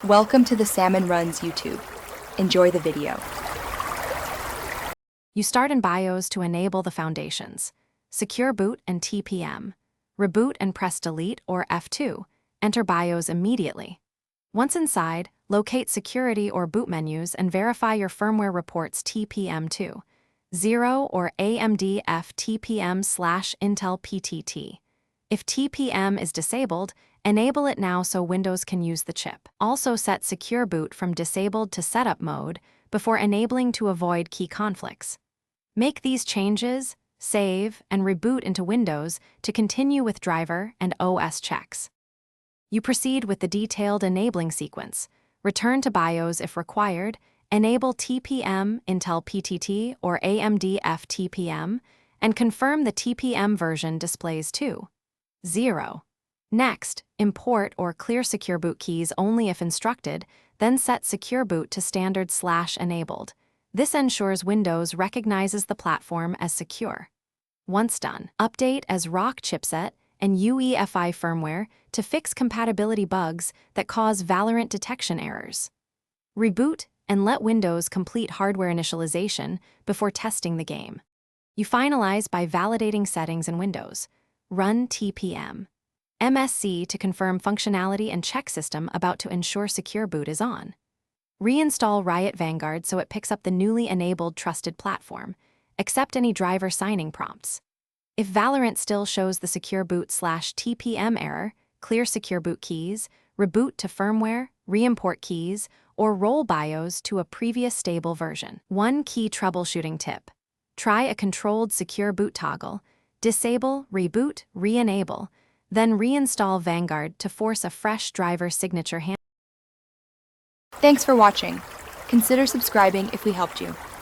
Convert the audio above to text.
Welcome to the Salmon Runs YouTube. Enjoy the video. You start in BIOS to enable the foundations. Secure Boot and TPM. Reboot and press Delete or F2. Enter BIOS immediately. Once inside, locate Security or Boot menus and verify your firmware reports Tpm 2.0 or AMD FTPM/Intel PTT. If TPM is disabled, enable it now so Windows can use the chip. Also set Secure Boot from disabled to setup mode before enabling to avoid key conflicts. Make these changes, save, and reboot into Windows to continue with driver and OS checks. You proceed with the detailed enabling sequence. Return to BIOS if required, enable TPM, Intel PTT, or AMD FTPM, and confirm the TPM version displays 2.0. Next, import or clear Secure Boot keys only if instructed, then set Secure Boot to standard/enabled. This ensures Windows recognizes the platform as secure. Once done, update Asrock chipset and UEFI firmware to fix compatibility bugs that cause Valorant detection errors. Reboot and let Windows complete hardware initialization before testing the game. You finalize by validating settings in Windows. Run TPM. MSC to confirm functionality and check system about to ensure Secure Boot is on. Reinstall Riot Vanguard so it picks up the newly enabled trusted platform. Accept any driver signing prompts. If Valorant still shows the Secure Boot/TPM error, clear Secure Boot keys, reboot to firmware, reimport keys, or roll BIOS to a previous stable version. One key troubleshooting tip. Try a controlled Secure Boot toggle, disable, reboot, re-enable, then reinstall Vanguard to force a fresh driver signature handle. Thanks for watching. Consider subscribing if we helped you.